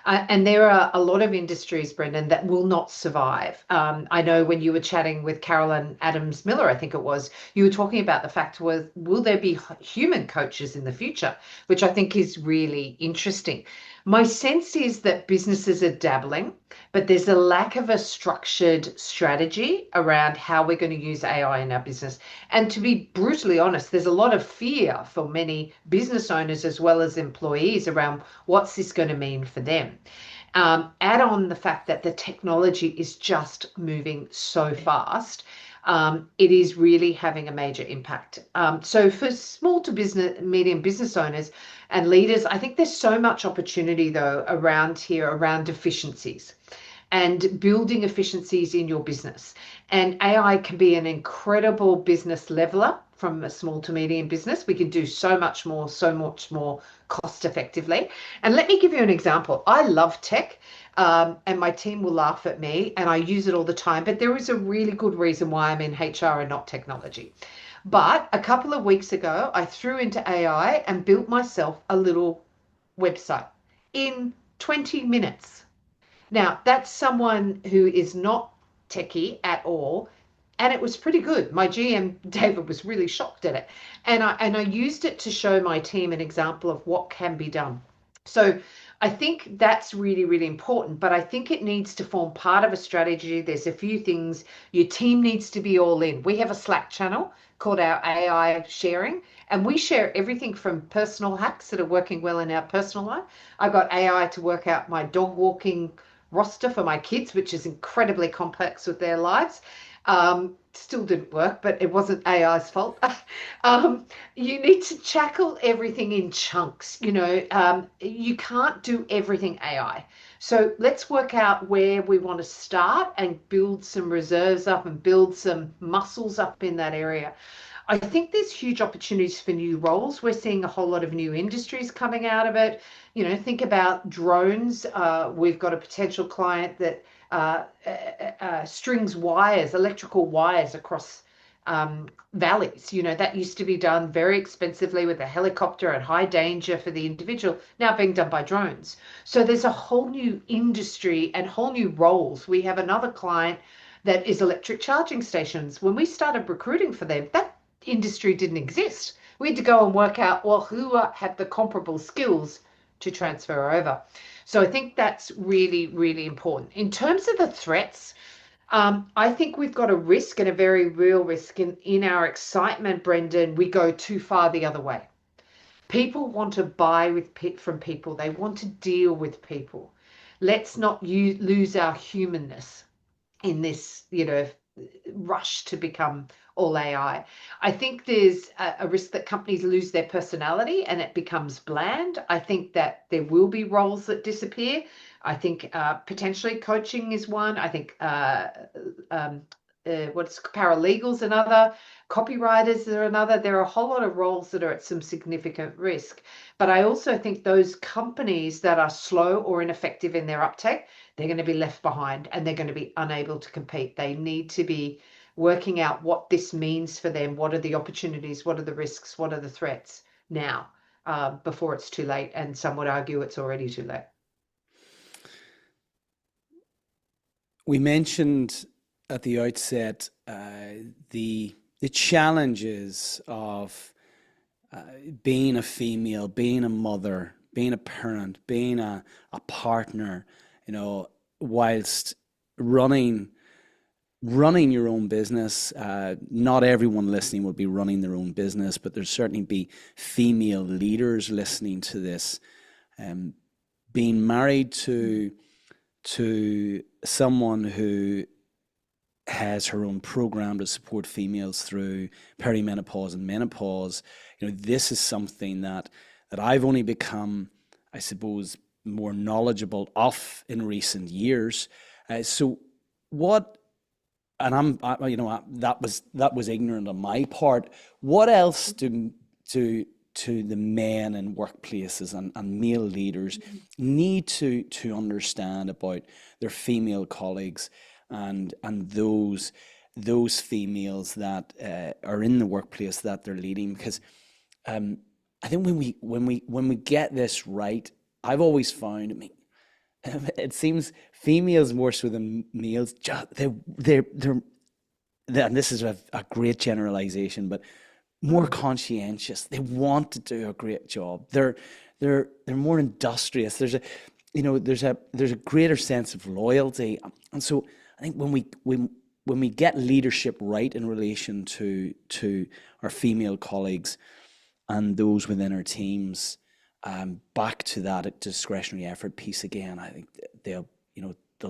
and there are a lot of industries, Brendan, that will not survive. I know when you were chatting with Carolyn Adams Miller, I think it was, you were talking about the fact was, will there be human coaches in the future, which I think is really interesting. My sense is that businesses are dabbling, but there's a lack of a structured strategy around how we're going to use AI in our business. And to be brutally honest, there's a lot of fear for many business owners as well as employees around what's this going to mean for them. Add on the fact that the technology is just moving so fast. It is really having a major impact. So for small to medium business owners and leaders, I think there's so much opportunity though around here around efficiencies and building efficiencies in your business. And AI can be an incredible business leveler from a small to medium business. We can do so much more cost effectively. And let me give you an example. I love tech. And my team will laugh at me, and I use it all the time. But there is a really good reason why I'm in HR and not technology. But a couple of weeks ago, I threw into AI and built myself a little website in 20 minutes. Now, that's someone who is not techie at all. And it was pretty good. My GM, David, was really shocked at it. And I used it to show my team an example of what can be done. So I think that's really, really important, but I think it needs to form part of a strategy. There's a few things. Your team needs to be all in. We have a Slack channel called our AI sharing, and we share everything from personal hacks that are working well in our personal life. I got AI to work out my dog walking roster for my kids, which is incredibly complex with their lives. Still didn't work, but it wasn't AI's fault. You need to tackle everything in chunks. You can't do everything AI. So let's work out where we want to start and build some reserves up and build some muscles up in that area. I think there's huge opportunities for new roles. We're seeing a whole lot of new industries coming out of it. Think about drones. We've got a potential client that strings wires, electrical wires across valleys. That used to be done very expensively with a helicopter at high danger for the individual, now being done by drones. So there's a whole new industry and whole new roles. We have another client that is electric charging stations. When we started recruiting for them, that industry didn't exist. We had to go and work out, well, who had the comparable skills to transfer over. So I think that's really, really important. In terms of the threats, I think we've got a risk and a very real risk in our excitement, Brendan. We go too far the other way. People want to buy from people. They want to deal with people. Let's not lose our humanness in this, rush to become all AI. I think there's a risk that companies lose their personality and it becomes bland. I think that there will be roles that disappear. I think potentially coaching is one. I think what's paralegals another, copywriters are another. There are a whole lot of roles that are at some significant risk. But I also think those companies that are slow or ineffective in their uptake, they're going to be left behind and they're going to be unable to compete. They need to be working out what this means for them. What are the opportunities? What are the risks? What are the threats now, before it's too late? And some would argue it's already too late. We mentioned at the outset, the challenges of being a female, being a mother, being a parent, being a partner, you know, whilst running your own business. Not everyone listening will be running their own business, but there'll certainly be female leaders listening to this. Being married to someone who has her own program to support females through perimenopause and menopause. You know, this is something that I've only become, I suppose, more knowledgeable of in recent years. So what? And that was ignorant on my part. What else do the men in workplaces and male leaders need to understand about their female colleagues and those females that are in the workplace that they're leading? Because I think when we get this right, I've always found, I mean, it seems females more so than males, they're and this is a great generalization, but more conscientious. They want to do a great job. They're more industrious. There's a greater sense of loyalty, and so I think when we get leadership right in relation to our female colleagues and those within our teams, back to that discretionary effort piece again, I think they'll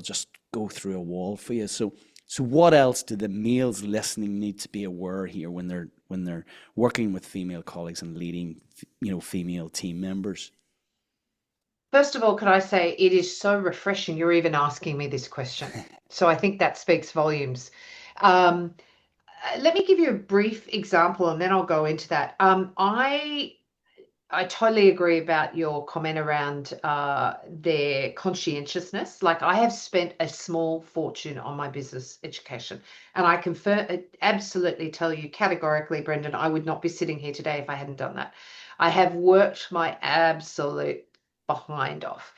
just go through a wall for you. So what else do the males listening need to be aware here when they're working with female colleagues and leading, female team members? First of all, could I say it is so refreshing you're even asking me this question. So I think that speaks volumes. Um, Let me give you a brief example and then I'll go into that. I totally agree about your comment around their conscientiousness. Like, I have spent a small fortune on my business education, and I absolutely tell you categorically, Brendan, I would not be sitting here today if I hadn't done that. I have worked my absolute behind off.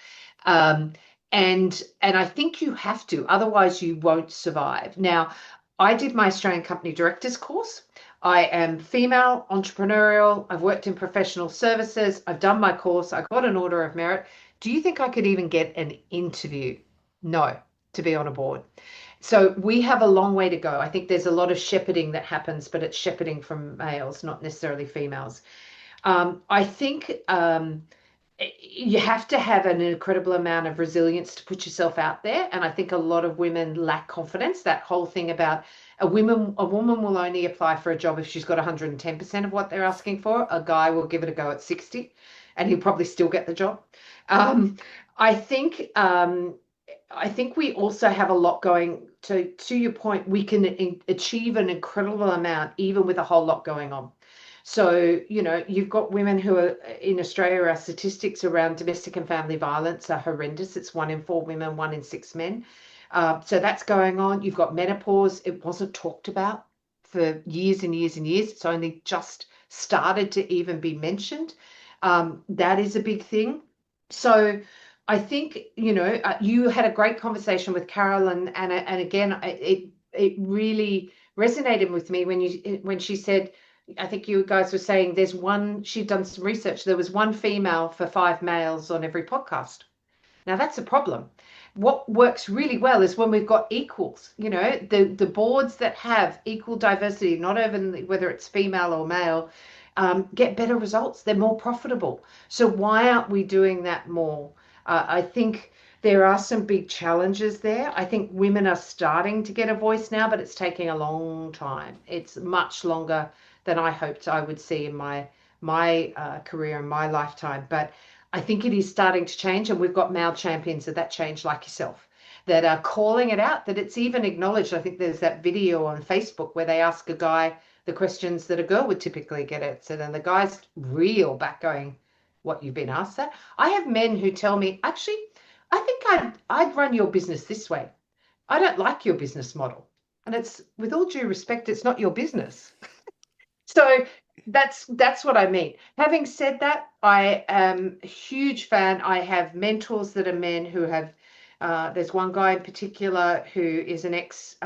Um, and I think you have to, otherwise you won't survive. Now, I did my Australian Company Directors course. I am female, entrepreneurial. I've worked in professional services. I've done my course. I got an Order of Merit. Do you think I could even get an interview? No, to be on a board. So we have a long way to go. I think there's a lot of shepherding that happens, but it's shepherding from males, not necessarily females. I think you have to have an incredible amount of resilience to put yourself out there. And I think a lot of women lack confidence. That whole thing about a woman will only apply for a job if she's got 110% of what they're asking for. A guy will give it a go at 60 and he'll probably still get the job. Um, I think we also have a lot going to your point. We can achieve an incredible amount even with a whole lot going on. So, you've got women who are in Australia, our statistics around domestic and family violence are horrendous. It's 1 in 4 women, 1 in 6 men. So that's going on. You've got menopause. It wasn't talked about for years and years and years. It's only just started to even be mentioned. That is a big thing. So I think, you had a great conversation with Carol, and again, it really resonated with me when she said, I think you guys were saying she'd done some research. There was 1 female for 5 males on every podcast. Now that's a problem. What works really well is when we've got equals, the boards that have equal diversity, not even whether it's female or male, get better results. They're more profitable. So why aren't we doing that more? I think there are some big challenges there. I think women are starting to get a voice now, but it's taking a long time. It's much longer than I hoped I would see in my career in my lifetime. But I think it is starting to change, and we've got male champions of that change like yourself that are calling it out, that it's even acknowledged. I think there's that video on Facebook where they ask a guy the questions that a girl would typically get answered, and the guy's reel back going, what, you've been asked that? I have men who tell me, actually, I think I'd run your business this way. I don't like your business model. And it's, with all due respect, it's not your business. So that's what I mean. Having said that, I am a huge fan. I have mentors that are men who have There's one guy in particular who is an ex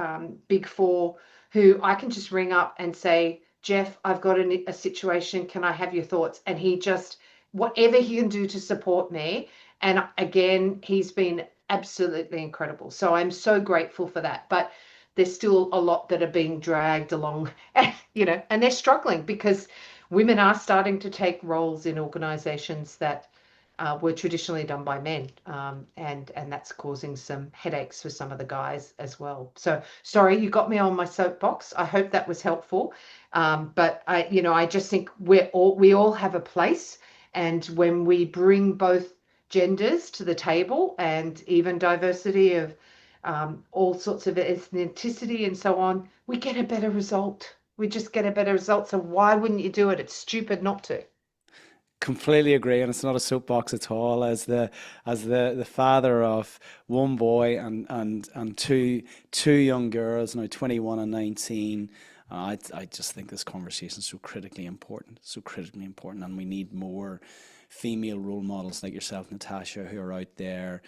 Big Four who I can just ring up and say, Jeff, I've got a situation. Can I have your thoughts? And he just, whatever he can do to support me. And again, he's been absolutely incredible. So I'm so grateful for that. But there's still a lot that are being dragged along, and they're struggling because women are starting to take roles in organizations that were traditionally done by men, and that's causing some headaches for some of the guys as well. So sorry, you got me on my soapbox. I hope that was helpful. But I just think we all have a place, and when we bring both genders to the table and even diversity of all sorts of ethnicity and so on, we get a better result. We just get a better result. So why wouldn't you do it? It's stupid not to. Completely agree, and it's not a soapbox at all. As the father of one boy and two young girls, now 21 and 19, I just think this conversation is so critically important, and we need more female role models like yourself, Natasha, who are out there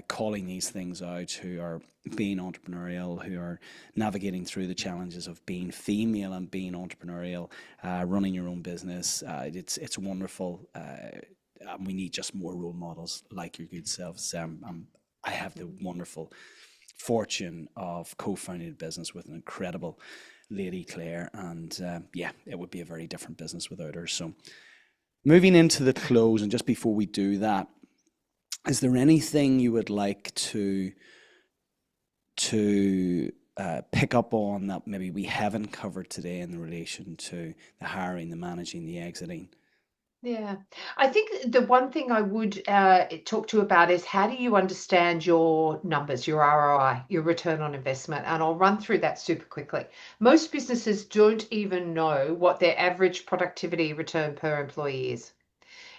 calling these things out, who are being entrepreneurial, who are navigating through the challenges of being female and being entrepreneurial, running your own business. It's wonderful. And we need just more role models like your good selves. I have the wonderful fortune of co-founding a business with an incredible lady, Claire, and yeah, it would be a very different business without her. So moving into the close, and just before we do that, is there anything you would like to pick up on that maybe we haven't covered today in relation to the hiring, the managing, the exiting? Yeah, I think the one thing I would talk to you about is how do you understand your numbers, your ROI, your return on investment? And I'll run through that super quickly. Most businesses don't even know what their average productivity return per employee is.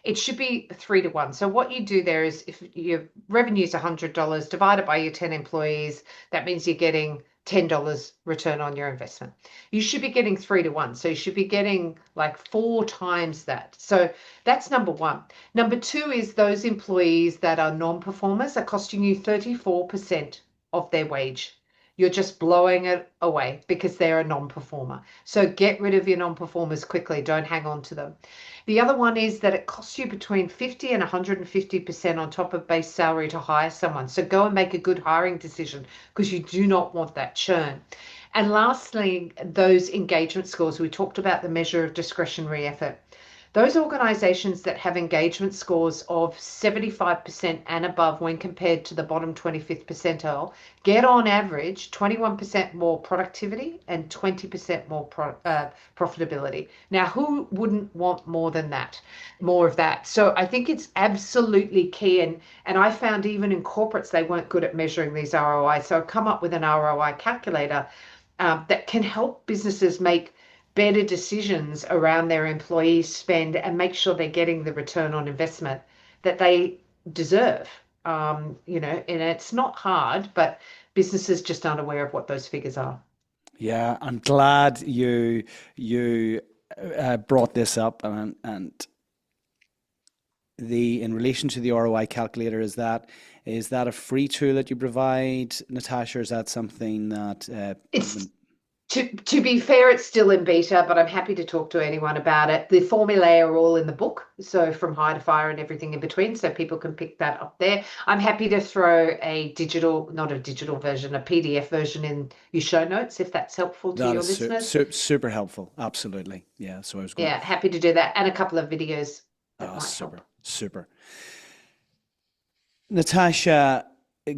It should be 3 to 1. So what you do there is if your revenue is $100 divided by your 10 employees, that means you're getting $10 return on your investment. You should be getting 3 to 1. So you should be getting like 4 times that. So that's number one. Number two is those employees that are non-performers are costing you 34% of their wage. You're just blowing it away because they're a non-performer. So get rid of your non-performers quickly. Don't hang on to them. The other one is that it costs you between 50 and 150% on top of base salary to hire someone. So go and make a good hiring decision because you do not want that churn. And lastly, those engagement scores. We talked about the measure of discretionary effort. Those organizations that have engagement scores of 75% and above when compared to the bottom 25th percentile get on average 21% more productivity and 20% more profitability. Now, who wouldn't want more than that, more of that? So I think it's absolutely key. And I found even in corporates, they weren't good at measuring these ROI. So I've come up with an ROI calculator that can help businesses make better decisions around their employee spend and make sure they're getting the return on investment that they deserve. And it's not hard, but businesses just aren't aware of what those figures are. Yeah, I'm glad you brought this up, and the in relation to the ROI calculator, is that a free tool that you provide, Natasha? Or is that something that It's to be fair, it's still in beta, but I'm happy to talk to anyone about it. The formulae are all in the book, so from high to fire and everything in between, so people can pick that up there. I'm happy to throw not a digital version, a PDF version in your show notes if that's helpful to that your is listeners. super helpful? Absolutely, yeah. So I was going. Yeah, happy to do that, and a couple of videos that Oh, might help. super, super. Natasha,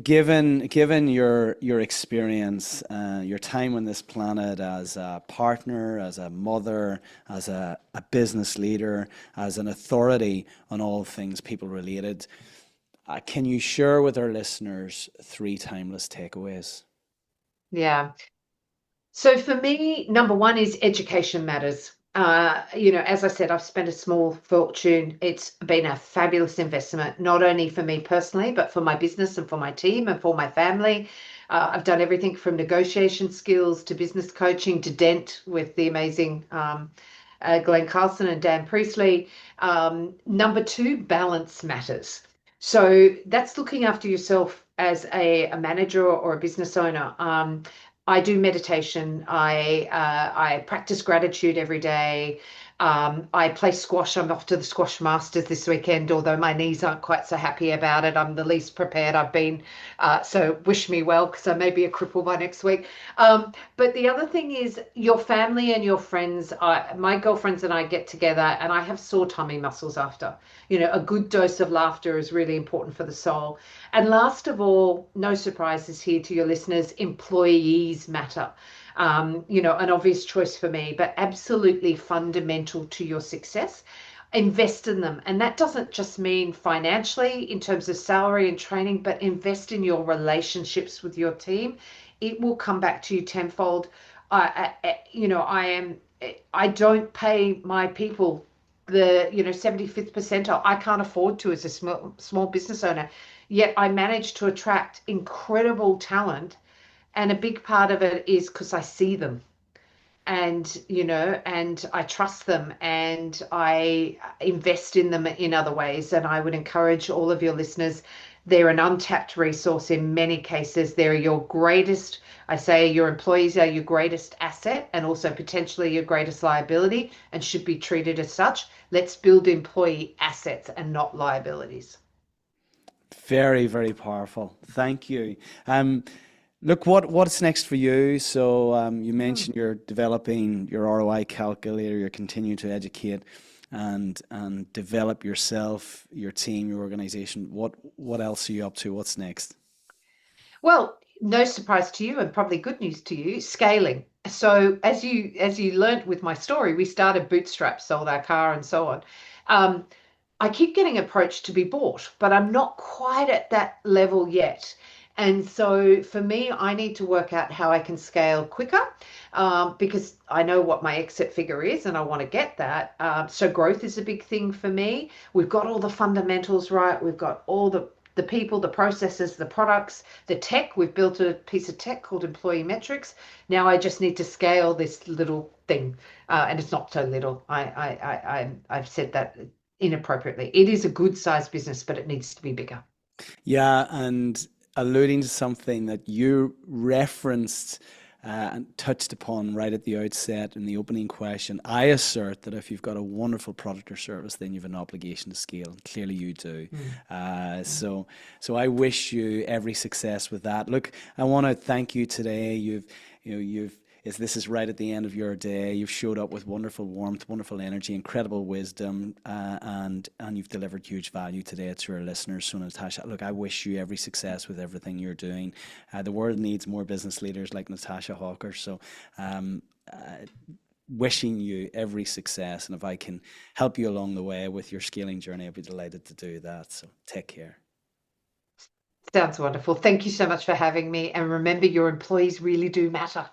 given your experience, your time on this planet as a partner, as a mother, as a business leader, as an authority on all things people related, can you share with our listeners three timeless takeaways? Yeah. So for me, number one is education matters. As I said, I've spent a small fortune. It's been a fabulous investment, not only for me personally, but for my business and for my team and for my family. I've done everything from negotiation skills to business coaching to Dent with the amazing Glenn Carlson and Dan Priestley. Number two, balance matters. So that's looking after yourself as a manager or a business owner. I do meditation. I practice gratitude every day. I play squash. I'm off to the squash masters this weekend, although my knees aren't quite so happy about it. I'm the least prepared I've been. So wish me well, because I may be a cripple by next week. But the other thing is your family and your friends. My girlfriends and I get together, and I have sore tummy muscles after. A good dose of laughter is really important for the soul. And last of all, no surprises here to your listeners, employees matter. An obvious choice for me, but absolutely fundamental to your success. Invest in them. And that doesn't just mean financially in terms of salary and training, but invest in your relationships with your team. It will come back to you tenfold. I don't pay my people the 75th percentile. I can't afford to as a small business owner. Yet I managed to attract incredible talent, and a big part of it is because I see them, and I trust them, and I invest in them in other ways. And I would encourage all of your listeners, they're an untapped resource in many cases. They're your greatest, I say your employees are your greatest asset, and also potentially your greatest liability, and should be treated as such. Let's build employee assets and not liabilities. Very, very powerful. Thank you. Look, what's next for you? So you mentioned you're developing your ROI calculator. You're continuing to educate and develop yourself, your team, your organization. What else are you up to? What's next? Well, no surprise to you, and probably good news to you, scaling. So as you learnt with my story, we started bootstrap, sold our car, and so on. Um, I keep getting approached to be bought, but I'm not quite at that level yet. And so for me, I need to work out how I can scale quicker, because I know what my exit figure is and I want to get that. So growth is a big thing for me. We've got all the fundamentals right. We've got all the people, the processes, the products, the tech. We've built a piece of tech called Employee Metrics. Now I just need to scale this little thing, and it's not so little. I've said that inappropriately. It is a good sized business, but it needs to be bigger. Yeah, and alluding to something that you referenced and touched upon right at the outset in the opening question, I assert that if you've got a wonderful product or service, then you've an obligation to scale. Clearly, you do. So I wish you every success with that. Look, I want to thank you today. This is right at the end of your day. You've showed up with wonderful warmth, wonderful energy, incredible wisdom, and you've delivered huge value today to our listeners. So, Natasha, look, I wish you every success with everything you're doing. The world needs more business leaders like Natasha Hawker. So, wishing you every success, and if I can help you along the way with your scaling journey, I'd be delighted to do that. So, take care. Sounds wonderful. Thank you so much for having me. And remember, your employees really do matter.